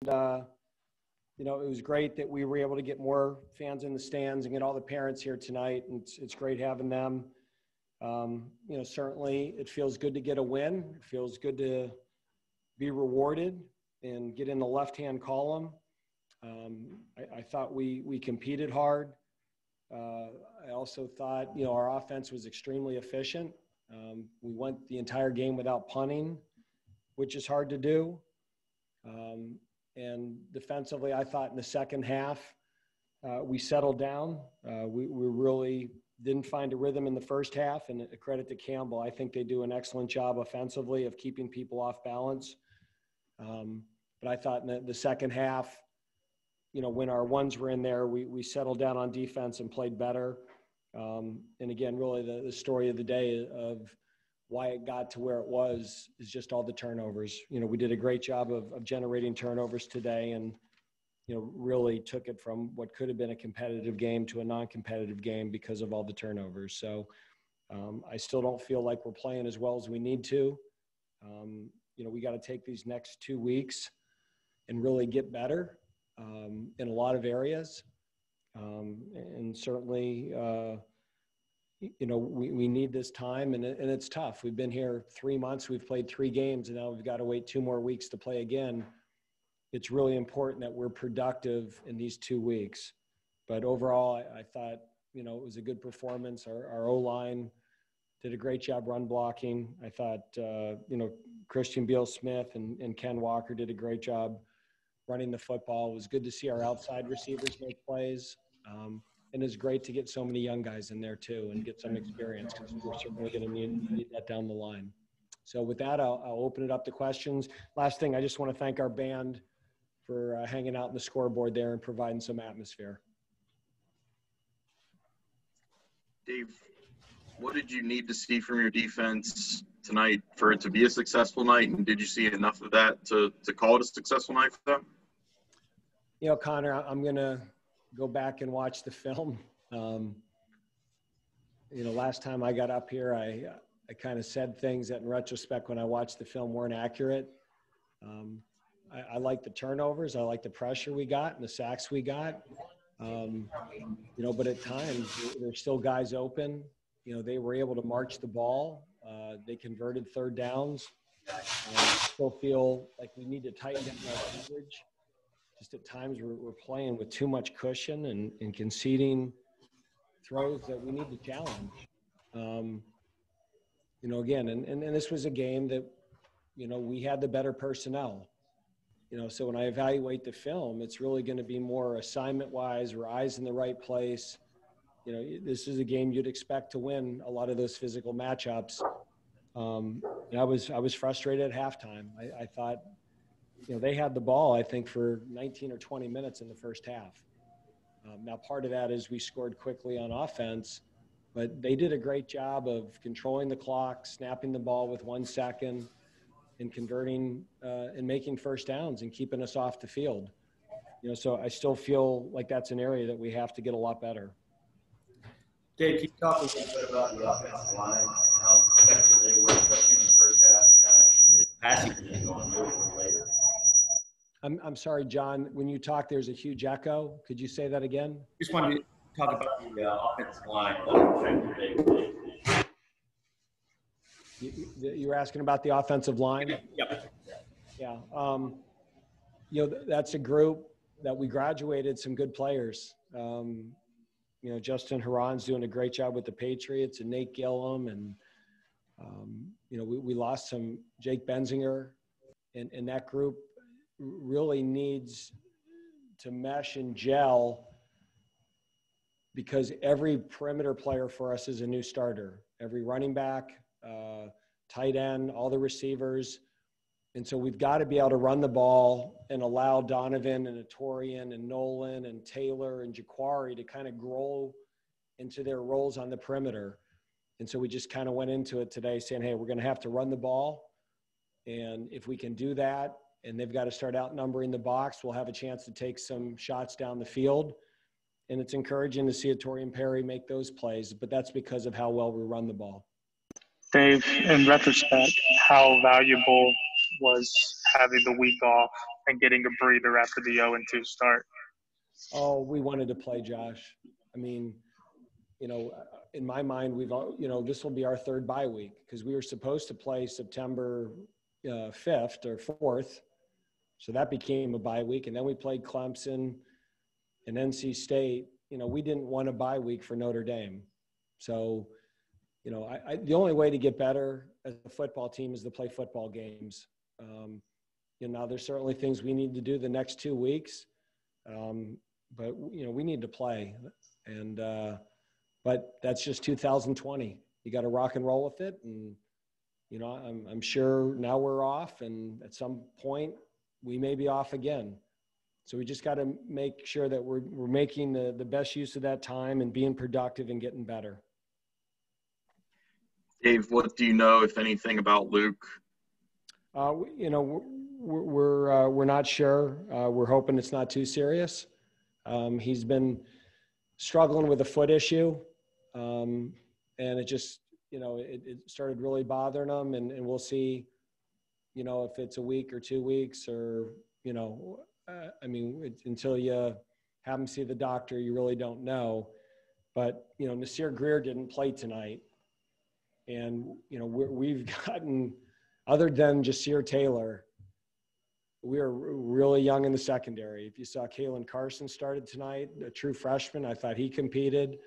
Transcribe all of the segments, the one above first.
It was great that we were able to get more fans in the stands and get all the parents here tonight. And it's great having them. Certainly it feels good to get a win. It feels good to be rewarded and get in the left-hand column. I thought we competed hard. I also thought, our offense was extremely efficient. We went the entire game without punting, which is hard to do. And defensively, I thought in the second half, we settled down. We really didn't find a rhythm in the first half, and a credit to Campbell. I think they do an excellent job offensively of keeping people off balance. But I thought in the second half, when our ones were in there, we settled down on defense and played better. And again, really the story of the day of why it got to where it was is just all the turnovers. We did a great job of generating turnovers today, and, really took it from what could have been a competitive game to a non-competitive game because of all the turnovers. So I still don't feel like we're playing as well as we need to. We got to take these next 2 weeks and really get better in a lot of areas. And certainly, we need this time, and it's tough. We've been here 3 months, we've played 3 games, and now we've got to wait 2 more weeks to play again. It's really important that we're productive in these 2 weeks. But overall, I thought, it was a good performance. Our O-line did a great job run blocking. I thought, Christian Beal-Smith and Ken Walker did a great job running the football. It was good to see our outside receivers make plays. And it's great to get so many young guys in there too and get some experience, because we're certainly going to need that down the line. So with that, I'll open it up to questions. Last thing, I just want to thank our band for hanging out in the scoreboard there and providing some atmosphere. Dave, what did you need to see from your defense tonight for it to be a successful night? And did you see enough of that to call it a successful night for them? Connor, I'm going to go back and watch the film. Last time I got up here, I kind of said things that in retrospect when I watched the film weren't accurate. I like the turnovers. I like the pressure we got and the sacks we got. But at times there's still guys open. They were able to march the ball. They converted third downs. I still feel like we need to tighten down our coverage. Just at times we're playing with too much cushion and conceding throws that we need to challenge. Again, and this was a game that, we had the better personnel. So when I evaluate the film, it's really going to be more assignment-wise or eyes in the right place. This is a game you'd expect to win a lot of those physical matchups. I was frustrated at halftime. I thought, they had the ball, I think, for 19 or 20 minutes in the first half. Now, part of that is we scored quickly on offense, but they did a great job of controlling the clock, snapping the ball with 1 second, and converting and making first downs and keeping us off the field. So I still feel like that's an area that we have to get a lot better. Dave, can you talk a little bit about the offensive line, how effective they were, especially in the first half, passing game going a little later? I'm sorry, John, when you talk, there's a huge echo. Could you say that again? Just wanted to talk about the offensive line, how effective they were. You were asking about the offensive line? Yep. Yeah. That's a group that we graduated some good players. Justin Huron's doing a great job with the Patriots, and Nate Gillum, and we lost some Jake Benzinger, and that group really needs to mesh and gel, because every perimeter player for us is a new starter. Every running back, tight end, all the receivers. And so we've got to be able to run the ball and allow Donovan and Atorian and Nolan and Taylor and Jaquari to kind of grow into their roles on the perimeter. And so we just kind of went into it today saying, hey, we're going to have to run the ball. And if we can do that, and they've got to start outnumbering the box, we'll have a chance to take some shots down the field. And it's encouraging to see Atorian Perry make those plays, but that's because of how well we run the ball. Dave, in retrospect, how valuable was having the week off and getting a breather after the 0-2 start? Oh, we wanted to play, Josh. I mean, in my mind, this will be our third bye week because we were supposed to play September 5th or 4th. So that became a bye week. And then we played Clemson and NC State. We didn't want a bye week for Notre Dame. So, the only way to get better as a football team is to play football games. Now there's certainly things we need to do the next 2 weeks. But we need to play. And, but that's just 2020. You got to rock and roll with it. And, I'm sure now we're off, and at some point we may be off again. So we just got to make sure that we're making the best use of that time and being productive and getting better. Dave, what do you know, if anything, about Luke? We're not sure. We're hoping it's not too serious. He's been struggling with a foot issue, and it just, it started really bothering him, and we'll see, if it's a week or 2 weeks or, until you have him see the doctor, you really don't know. But, Nasir Greer didn't play tonight. And, we've gotten, other than Jasir Taylor, we are really young in the secondary. If you saw Kalen Carson started tonight, a true freshman, I thought he competed.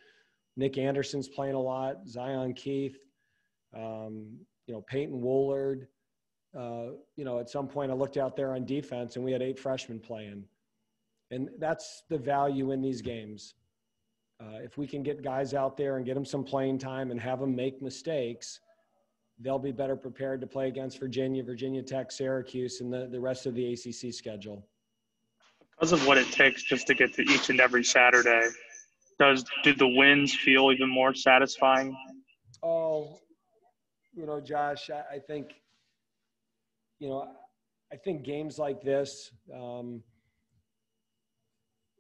Nick Anderson's playing a lot. Zion Keith, Peyton Woolard. At some point I looked out there on defense and we had 8 freshmen playing. And that's the value in these games. If we can get guys out there and get them some playing time and have them make mistakes, they'll be better prepared to play against Virginia, Virginia Tech, Syracuse, and the rest of the ACC schedule. Because of what it takes just to get to each and every Saturday, do the wins feel even more satisfying? Oh, Josh, I think games like this, the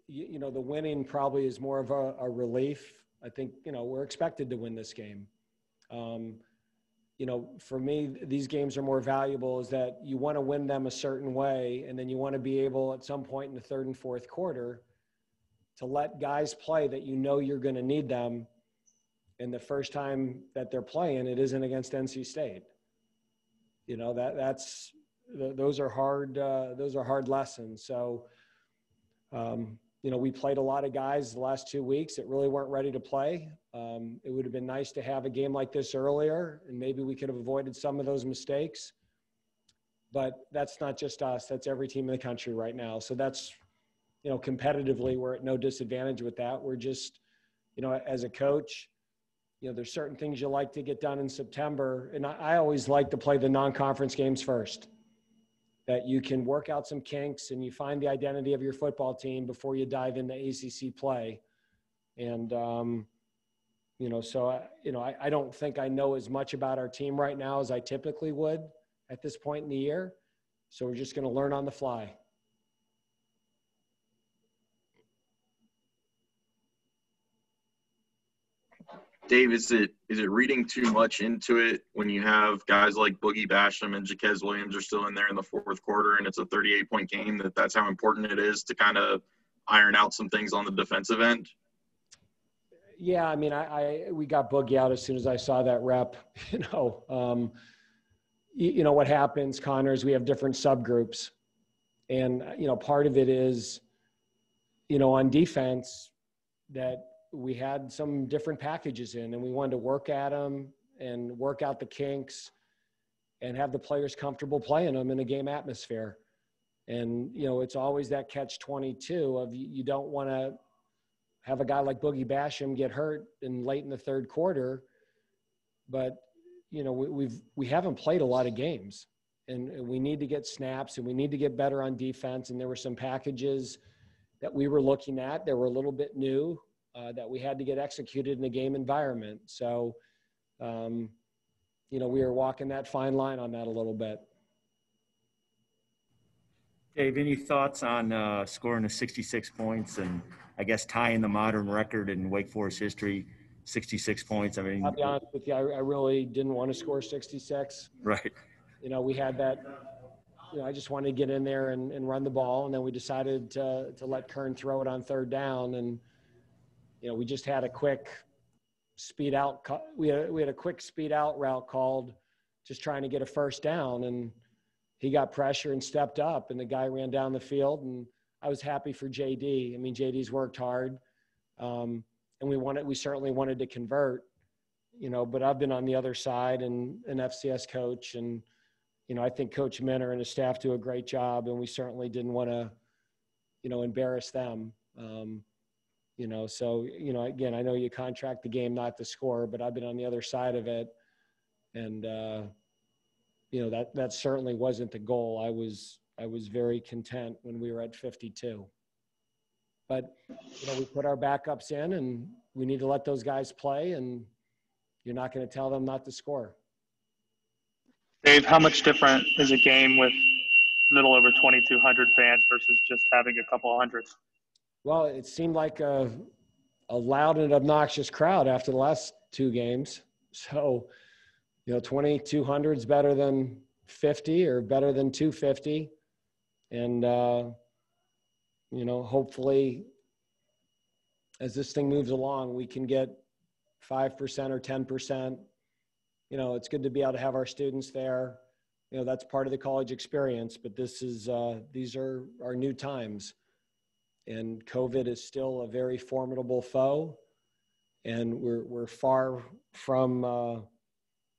winning probably is more of a relief. I think, we're expected to win this game. For me, these games are more valuable is that you want to win them a certain way, and then you want to be able at some point in the third and fourth quarter to let guys play that you're going to need them. And the first time that they're playing, it isn't against NC State. Those are hard lessons. So, we played a lot of guys the last 2 weeks that really weren't ready to play. It would have been nice to have a game like this earlier, and maybe we could have avoided some of those mistakes. But that's not just us. That's every team in the country right now. So that's, competitively, we're at no disadvantage with that. We're just, as a coach, there's certain things you like to get done in September. And I always like to play the non-conference games first, that you can work out some kinks and you find the identity of your football team before you dive into ACC play. And, I don't think I know as much about our team right now as I typically would at this point in the year. So we're just going to learn on the fly. Dave, is it reading too much into it when you have guys like Boogie Basham and Jaquez Williams are still in there in the fourth quarter and it's a 38-point game, that's how important it is to kind of iron out some things on the defensive end? Yeah, we got Boogie out as soon as I saw that rep. What happens, Connor, is we have different subgroups. And, part of it is, on defense that we had some different packages in and we wanted to work at them and work out the kinks and have the players comfortable playing them in a game atmosphere. And, it's always that catch-22 of you don't want to have a guy like Boogie Basham get hurt late in the third quarter. But, we haven't played a lot of games and we need to get snaps and we need to get better on defense. And there were some packages that we were looking at that were a little bit new that we had to get executed in a game environment. So, we are walking that fine line on that a little bit. Dave, any thoughts on scoring the 66 points and I guess tying the modern record in Wake Forest history, 66 points? I'll be honest with you, I really didn't want to score 66. Right. We had that I just wanted to get in there and run the ball. And then we decided to let Kern throw it on third down. And, we just had a quick speed out. We had a quick speed out route called, just trying to get a first down. And he got pressure and stepped up, and the guy ran down the field. And I was happy for JD. I mean, JD's worked hard. And we certainly wanted to convert, but I've been on the other side and an FCS coach. And, I think Coach Minner and his staff do a great job, and we certainly didn't want to, embarrass them. So, again, I know you contract the game not to score, but I've been on the other side of it. And, that certainly wasn't the goal. I was very content when we were at 52. But, we put our backups in, and we need to let those guys play, and you're not going to tell them not to score. Dave, how much different is a game with a little over 2,200 fans versus just having a couple of hundred? Well, it seemed like a loud and obnoxious crowd after the last two games. So, 2,200 is better than 50 or better than 250. And, hopefully as this thing moves along, we can get 5% or 10%. It's good to be able to have our students there. That's part of the college experience, but these are our new times. And COVID is still a very formidable foe. And we're far from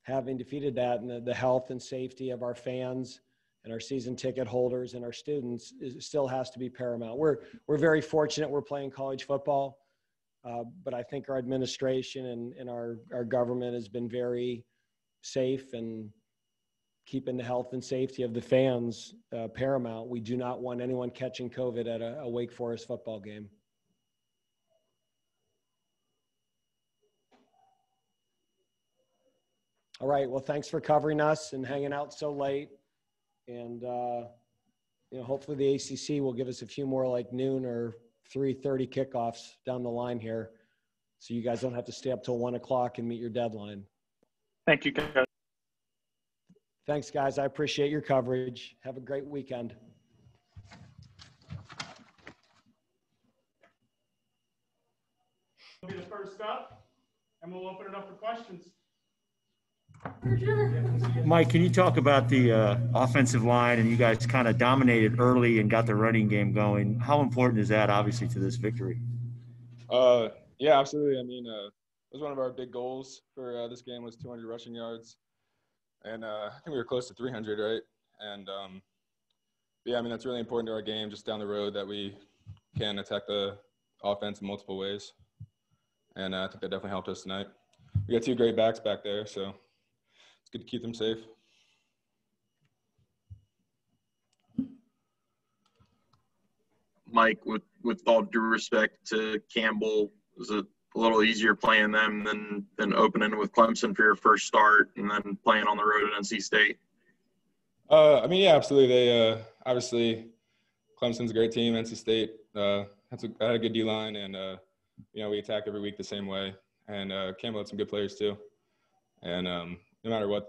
having defeated that. And the health and safety of our fans and our season ticket holders and our students still has to be paramount. We're very fortunate we're playing college football. But I think our administration and our government has been very safe and keeping the health and safety of the fans paramount. We do not want anyone catching COVID at a Wake Forest football game. All right. Well, thanks for covering us and hanging out so late. And, hopefully the ACC will give us a few more like noon or 3:30 kickoffs down the line here, so you guys don't have to stay up till 1 o'clock and meet your deadline. Thank you, guys. Thanks, guys. I appreciate your coverage. Have a great weekend. Will be the first up, and we'll open it up for questions. Mike, can you talk about the offensive line, and you guys kind of dominated early and got the running game going? How important is that, obviously, to this victory? Yeah, absolutely. I mean, it was one of our big goals for this game was 200 rushing yards. And I think we were close to 300, right? And, yeah, I mean, that's really important to our game just down the road that we can attack the offense in multiple ways. And I think that definitely helped us tonight. We got two great backs back there, so it's good to keep them safe. Mike, with all due respect to Campbell, was it a little easier playing them than opening with Clemson for your first start and then playing on the road at NC State? I mean, yeah, absolutely. They obviously Clemson's a great team. NC State had a good D-line, and we attack every week the same way. And Campbell had some good players too. And no matter what,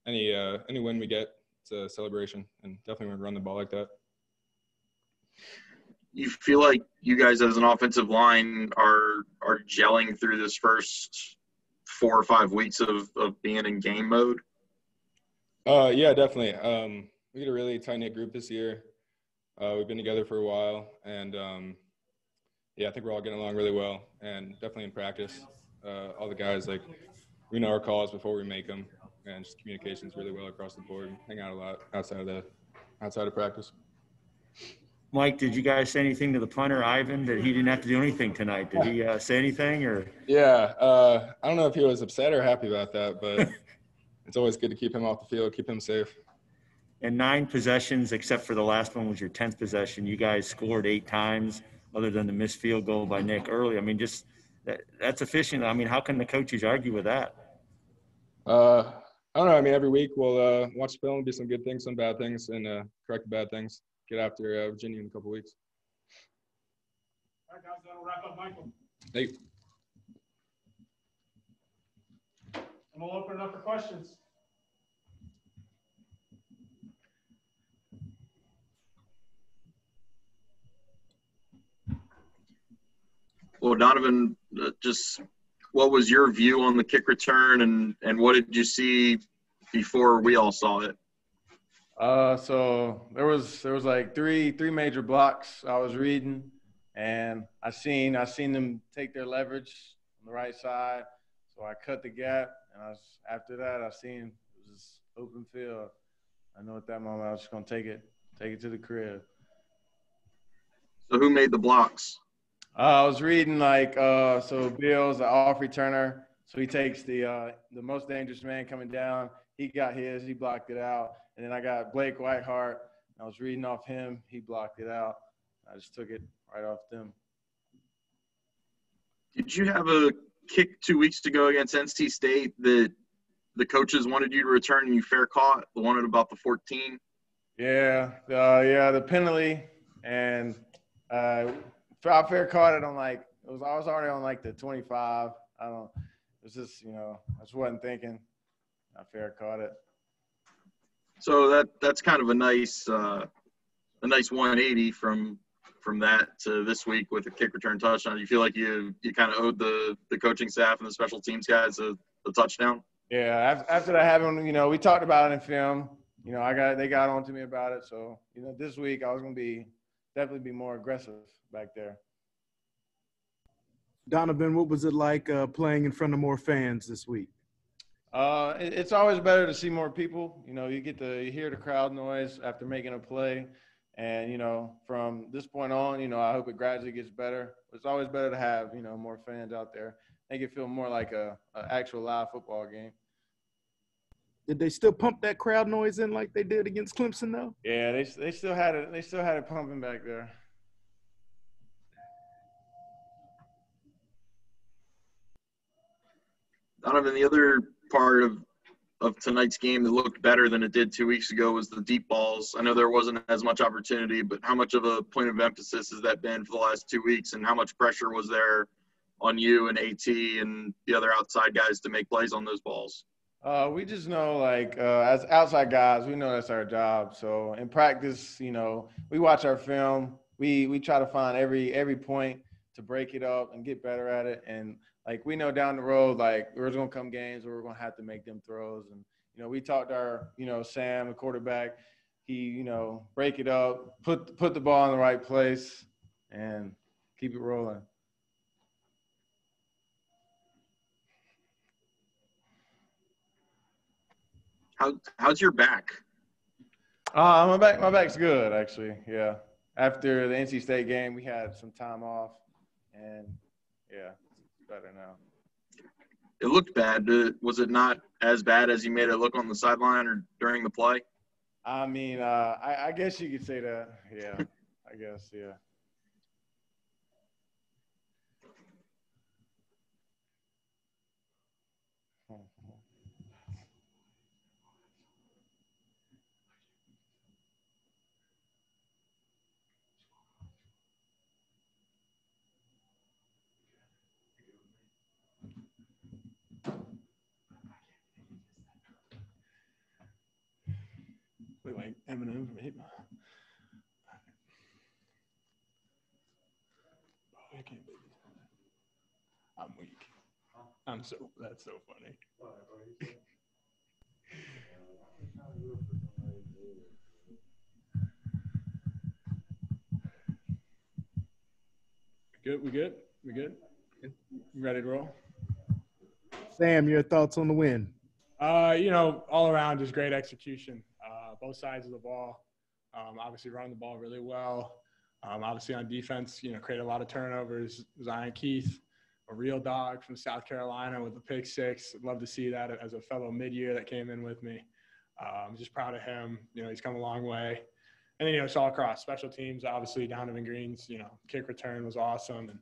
any win we get, it's a celebration, and definitely want to run the ball like that. You feel like you guys as an offensive line are gelling through this first 4 or 5 weeks of being in game mode? Yeah, definitely. We got a really tight-knit group this year. We've been together for a while, and yeah, I think we're all getting along really well, and definitely in practice. All the guys, we know our calls before we make them, and just communication's really well across the board. Hang out a lot outside of practice. Mike, did you guys say anything to the punter, Ivan, that he didn't have to do anything tonight? Did he say anything? Or? Yeah, I don't know if he was upset or happy about that, but it's always good to keep him off the field, keep him safe. And 9 possessions, except for the last one was your 10th possession. You guys scored 8 times, other than the missed field goal by Nick early. I mean, just that's efficient. I mean, how can the coaches argue with that? I don't know. I mean, every week we'll watch film, do some good things, some bad things, and correct the bad things. Get after Virginia in a couple weeks. All right, guys, that'll wrap up Michael. Hey. And we'll open it up for questions. Well, Donovan, just what was your view on the kick return, and what did you see before we all saw it? So there was like three major blocks I was reading, and I seen them take their leverage on the right side. So I cut the gap, and after that I seen it was just open field. I know at that moment I was just gonna take it to the crib. So who made the blocks? I was reading so Bill's an off returner, so he takes the most dangerous man coming down. He got his, he blocked it out, and then I got Blake Whiteheart. I was reading off him, he blocked it out. I just took it right off them. Did you have a kick 2 weeks ago against NC State that the coaches wanted you to return and you fair caught, the one at about the 14? Yeah, the penalty, and I fair caught it on I was already on the 25. It was just I just wasn't thinking. I fair caught it. So that's kind of a nice 180 from that to this week with a kick return touchdown. You feel like you kind of owed the coaching staff and the special teams guys a touchdown? Yeah, after that happened, we talked about it in film. They got on to me about it. So, this week I was going to definitely be more aggressive back there. Donovan, what was it like playing in front of more fans this week? It's always better to see more people. You get to hear the crowd noise after making a play. And, from this point on, I hope it gradually gets better. It's always better to have, more fans out there. Make it feel more like a actual live football game. Did they still pump that crowd noise in like they did against Clemson, though? Yeah, they still had it. They still had it pumping back there. Donovan, the other part of tonight's game that looked better than it did 2 weeks ago was the deep balls. I know there wasn't as much opportunity, but how much of a point of emphasis has that been for the last 2 weeks, and how much pressure was there on you and AT and the other outside guys to make plays on those balls? We just know, as outside guys, we know that's our job. So in practice, we watch our film. We try to find every point to break it up and get better at it. And we know down the road, there's gonna come games where we're gonna have to make them throws. And we talked to our, Sam, the quarterback. He, break it up, put the ball in the right place, and keep it rolling. How's your back? My back's good, actually. Yeah. After the NC State game, we had some time off, and yeah, it's better now. It looked bad. Was it not as bad as you made it look on the sideline or during the play? I mean, I guess you could say that. Yeah, I guess, yeah. Look like Eminem from Hip Hop. I can't believe it. I'm weak. That's so funny. We good? Ready to roll? Sam, your thoughts on the win? All around just great execution. Both sides of the ball. Obviously running the ball really well. Obviously on defense, created a lot of turnovers. Zion Keith, a real dog from South Carolina with a pick six. I'd love to see that as a fellow mid-year that came in with me. I'm just proud of him. He's come a long way. And then, it's all across special teams. Obviously, Donovan Green's, kick return was awesome. And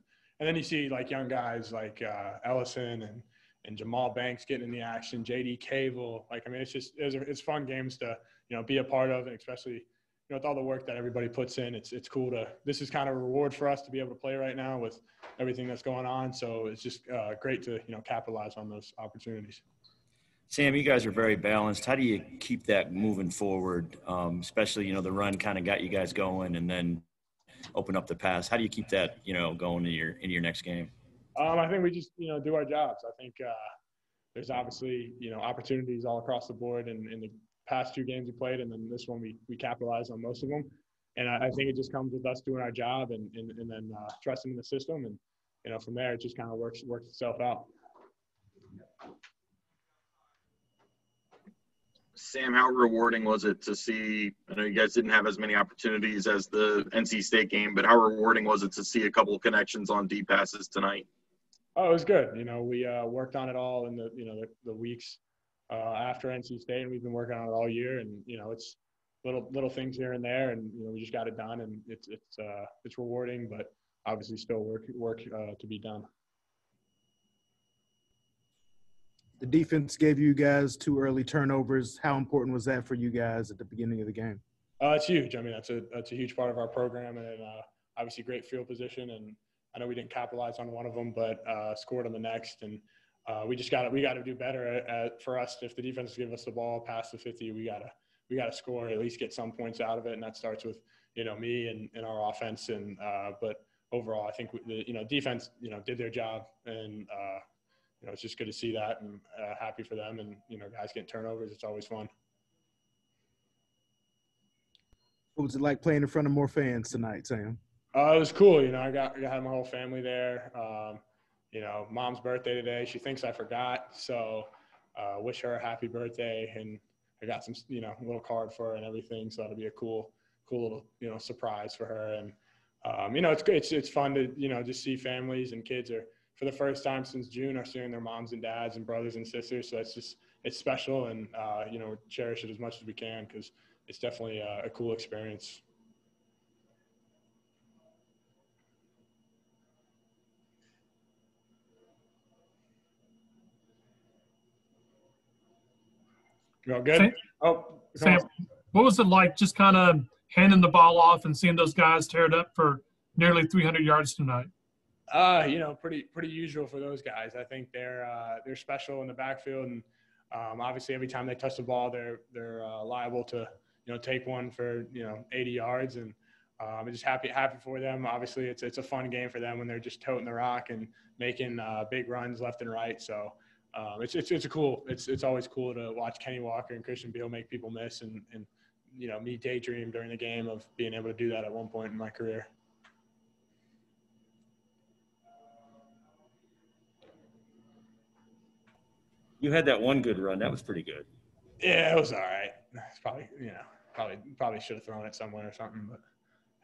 then you see, young guys like Ellison and Jamal Banks getting in the action, J.D. Cable. It's fun games to, be a part of, and especially, with all the work that everybody puts in. It's cool this is kind of a reward for us to be able to play right now with everything that's going on. So it's just great to, capitalize on those opportunities. Sam, you guys are very balanced. How do you keep that moving forward? Especially, the run kind of got you guys going, and then open up the pass. How do you keep that, going in your next game? I think we just, do our jobs. I think there's obviously, opportunities all across the board in the past 2 games we played, and then this one we capitalized on most of them. And I think it just comes with us doing our job and then trusting in the system. And, from there, it just kind of works itself out. Sam, how rewarding was it to see – I know you guys didn't have as many opportunities as the NC State game, but how rewarding was it to see a couple of connections on deep passes tonight? Oh, it was good. We worked on it all in the weeks after NC State, and we've been working on it all year. And, it's little things here and there, and, we just got it done, and it's rewarding, but obviously still work to be done. The defense gave you guys 2 early turnovers. How important was that for you guys at the beginning of the game? It's huge. I mean, that's a huge part of our program, and obviously great field position. And I know we didn't capitalize on one of them, but scored on the next. And we got to do better for us. If the defense give us the ball past the 50, we got to score, at least get some points out of it. And that starts with me and our offense. And but overall, I think the defense did their job, and it's just good to see that, and happy for them. And guys getting turnovers, it's always fun. What was it like playing in front of more fans tonight, Sam? It was cool. I had my whole family there. Mom's birthday today. She thinks I forgot, so wish her a happy birthday. And I got some, little card for her and everything. So that'll be a cool little, surprise for her. And it's good. It's fun to just see families and kids are, for the first time since June, are seeing their moms and dads and brothers and sisters. So it's special, and cherish it as much as we can, because it's definitely a cool experience. You all good? Sam, what was it like just kind of handing the ball off and seeing those guys tear it up for nearly 300 yards tonight? Pretty usual for those guys. I think they're special in the backfield, and obviously every time they touch the ball, they're liable to take one for 80 yards, and I'm just happy for them. Obviously, it's a fun game for them when they're just toting the rock and making big runs left and right. So it's always cool to watch Kenny Walker and Christian Beal make people miss, and me daydream during the game of being able to do that at one point in my career. You had that one good run. That was pretty good. Yeah, it was all right. It's probably should have thrown it somewhere or something, but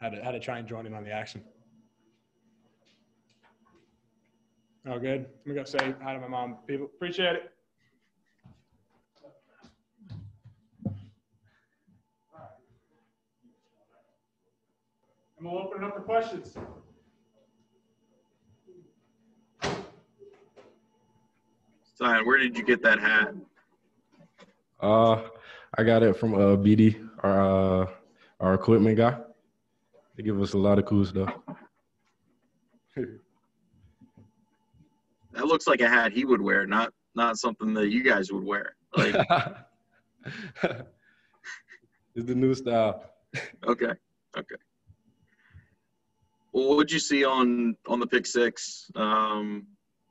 had to try and join in on the action. Oh, good. Let me go say hi to my mom. People, appreciate it. And we'll open it up for questions. Zion, where did you get that hat? I got it from BD, our equipment guy. They give us a lot of cool stuff. That looks like a hat he would wear, not something that you guys would wear. Like, it's the new style. Okay. Well, what did you see on the pick six? It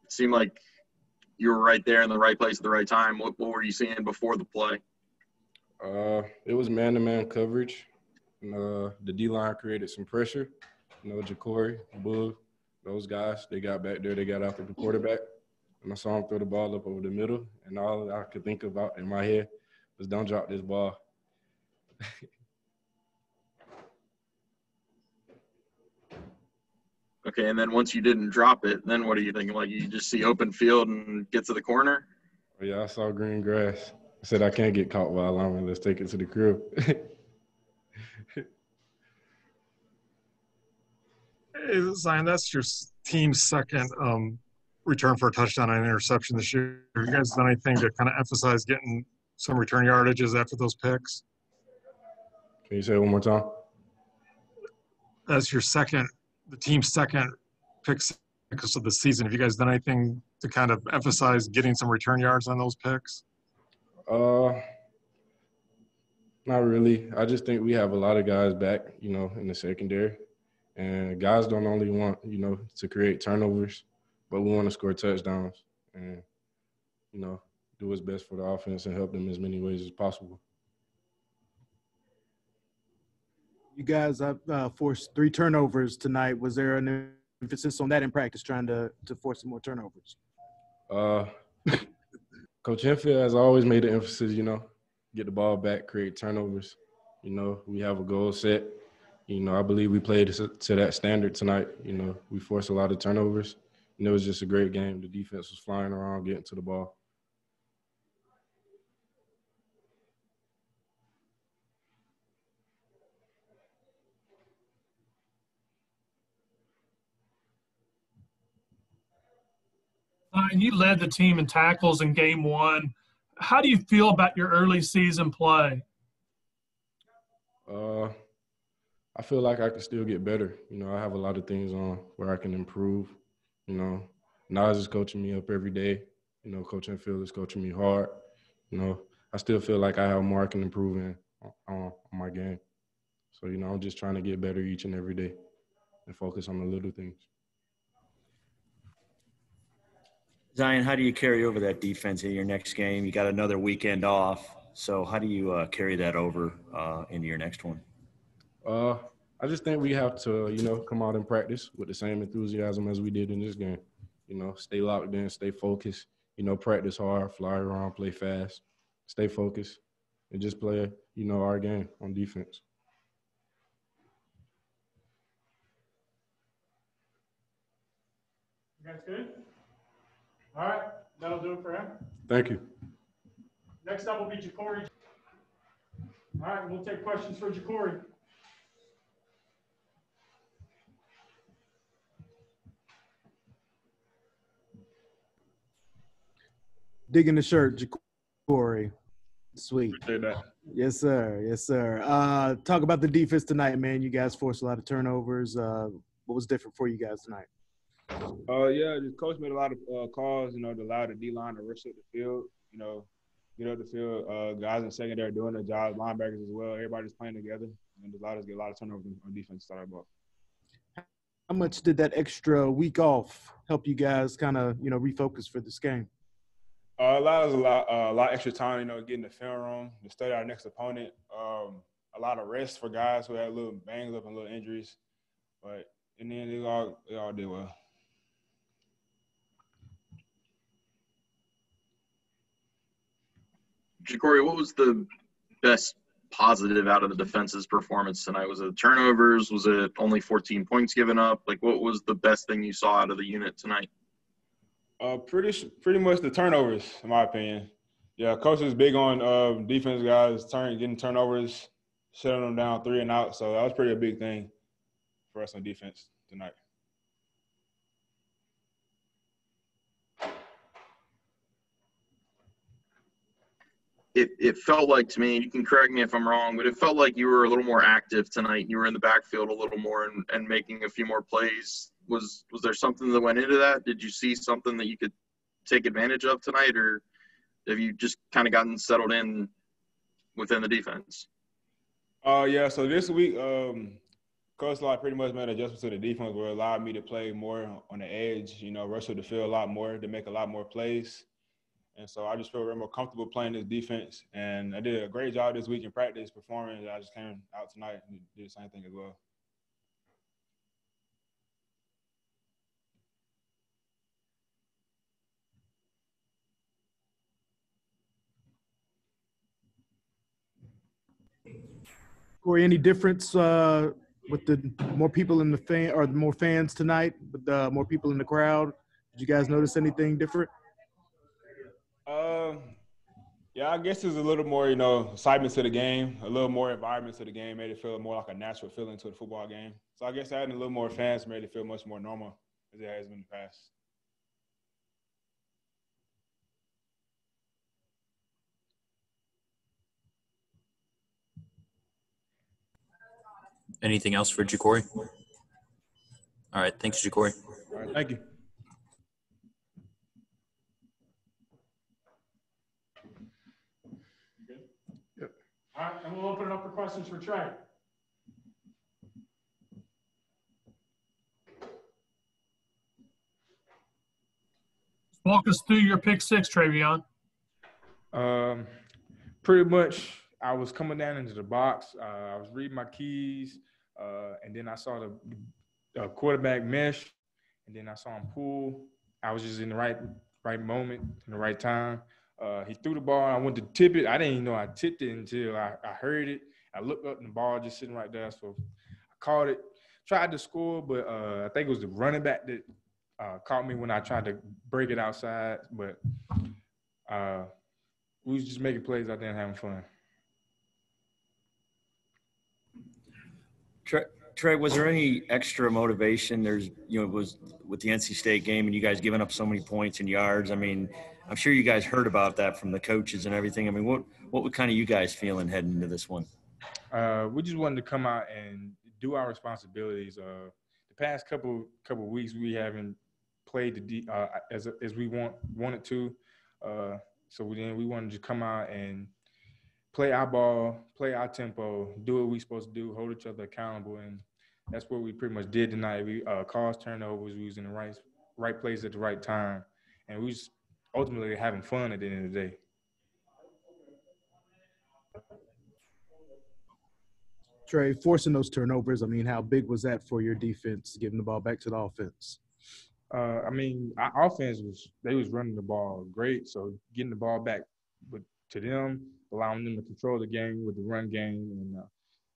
seemed like you were right there in the right place at the right time. What were you seeing before the play? It was man-to-man coverage. And, the D-line created some pressure. Ja'Cory, Boog, those guys, they got back there. They got after the quarterback. And I saw him throw the ball up over the middle. And all I could think about in my head was, don't drop this ball. Okay, and then once you didn't drop it, then what are you thinking? Like, you just see open field and get to the corner? Oh, yeah, I saw green grass. I said, I can't get caught by a lineman. Let's take it to the crib. Hey, Zion, that's your team's second return for a touchdown and interception this year. Have you guys done anything to kind of emphasize getting some return yardages after those picks? Can you say it one more time? That's the team's second picks of the season. Have you guys done anything to kind of emphasize getting some return yards on those picks? Not really. I just think we have a lot of guys back, in the secondary. And guys don't only want, to create turnovers, but we want to score touchdowns and, do what's best for the offense and help them in as many ways as possible. You guys forced 3 turnovers tonight. Was there an emphasis on that in practice, trying to force some more turnovers? Coach Enfield has always made the emphasis, get the ball back, create turnovers. We have a goal set. I believe we played to that standard tonight. We forced a lot of turnovers, and it was just a great game. The defense was flying around, getting to the ball. And you led the team in tackles in game 1. How do you feel about your early season play? I feel like I can still get better. I have a lot of things on where I can improve. Nas is coaching me up every day. Coach Enfield is coaching me hard. I still feel like I have more I can improve in on my game. So, I'm just trying to get better each and every day and focus on the little things. Zion, how do you carry over that defense in your next game? You got another weekend off. So how do you carry that over into your next one? I just think we have to, come out and practice with the same enthusiasm as we did in this game. Stay locked in, stay focused, practice hard, fly around, play fast, stay focused, and just play, our game on defense. You guys good? All right, that'll do it for him. Thank you. Next up will be Ja'Cory. All right, we'll take questions for Ja'Cory. Digging the shirt, Ja'Cory. Sweet. Appreciate that. Yes, sir. Yes, sir. Talk about the defense tonight, man. You guys forced a lot of turnovers. What was different for you guys tonight? The coach made a lot of calls, to allow the D-line to rush up the field, get up the field. Guys in secondary doing their job, linebackers as well. Everybody's playing together, and allowed us to get a lot of turnovers on defense to start our ball. How much did that extra week off help you guys kind of, refocus for this game? Allowed us a lot extra time, getting the film room, to study our next opponent. A lot of rest for guys who had a little bangs up and little injuries. But in the end, they all did well. Ja'Cory, what was the best positive out of the defense's performance tonight? Was it turnovers? Was it only 14 points given up? What was the best thing you saw out of the unit tonight? Pretty much the turnovers, in my opinion. Yeah, coach is big on defense guys getting turnovers, shutting them down 3 and out. So that was pretty a big thing for us on defense tonight. It felt like to me, you can correct me if I'm wrong, but it felt like you were a little more active tonight. You were in the backfield a little more and making a few more plays. Was there something that went into that? Did you see something that you could take advantage of tonight, or have you just kind of gotten settled in within the defense? So this week, Coach Lott pretty much made adjustments to the defense where it allowed me to play more on the edge, rush the field a lot more, to make a lot more plays. And so I just feel very more comfortable playing this defense. And I did a great job this week in practice performing. I just came out tonight and did the same thing as well. Corey, any difference with the more people in the more fans tonight, with the more people in the crowd? Did you guys notice anything different? Yeah, I guess there's a little more, excitement to the game, a little more environment to the game, made it feel more like a natural feeling to the football game. So I guess adding a little more fans made it feel much more normal as it has been in the past. Anything else for Ja'Cory? All right, thanks, Ja'Cory. All right, thank you. All right, and we'll open it up for questions for Trey. Walk us through your pick six, Travion. Pretty much, I was coming down into the box. I was reading my keys, and then I saw the quarterback mesh, and then I saw him pull. I was just in the right moment, in the right time. He threw the ball. I went to tip it. I didn't even know I tipped it until I heard it. I looked up, and the ball just sitting right there. So I caught it, tried to score, but I think it was the running back that caught me when I tried to break it outside. But we was just making plays out there and having fun. Trey, was there any extra motivation? Was with the NC State game and you guys giving up so many points and yards. I mean, I'm sure you guys heard about that from the coaches and everything. I mean, what were kind of you guys feeling heading into this one? We just wanted to come out and do our responsibilities. The past couple weeks, we haven't played as we wanted to. So then we wanted to come out and play our ball, play our tempo, do what we're supposed to do, hold each other accountable, and that's what we pretty much did tonight. We caused turnovers. We was in the right place at the right time, and we was ultimately having fun at the end of the day. Trey, forcing those turnovers, I mean, how big was that for your defense, giving the ball back to the offense? I mean, our offense was running the ball great, so getting the ball back to them, allowing them to control the game with the run game, and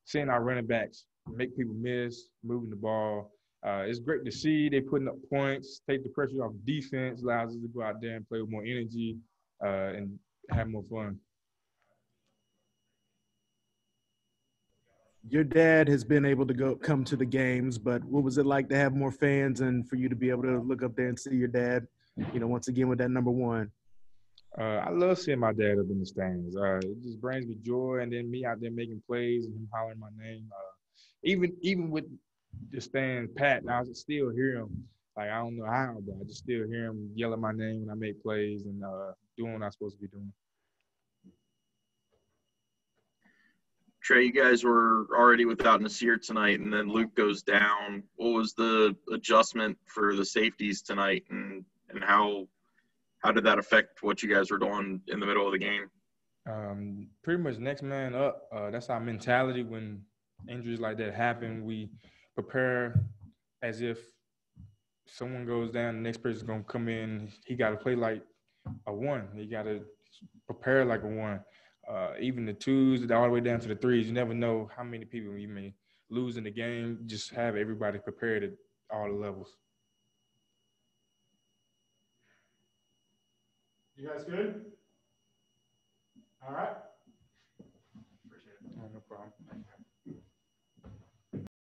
seeing our running backs make people miss, moving the ball. It's great to see they putting up points, take the pressure off defense, allows us to go out there and play with more energy and have more fun. Your dad has been able to come to the games, but what was it like to have more fans and for you to be able to look up there and see your dad, once again with that number one? I love seeing my dad up in the stands. It just brings me joy, and then me out there making plays and him hollering my name. Even with the stands packed, I still hear him. Like, I don't know how, but I just still hear him yelling my name when I make plays and doing what I'm supposed to be doing. Trey, you guys were already without Nasir tonight, and then Luke goes down. What was the adjustment for the safeties tonight, and how did that affect what you guys were doing in the middle of the game? Pretty much next man up. That's our mentality when injuries like that happen. We prepare as if someone goes down, the next person's going to come in. He got to play like a one. He got to prepare like a one. Even the twos all the way down to the threes. You never know how many people you may lose in the game. Just have everybody prepared at all the levels. You guys good? All right. Appreciate it. Oh, no problem.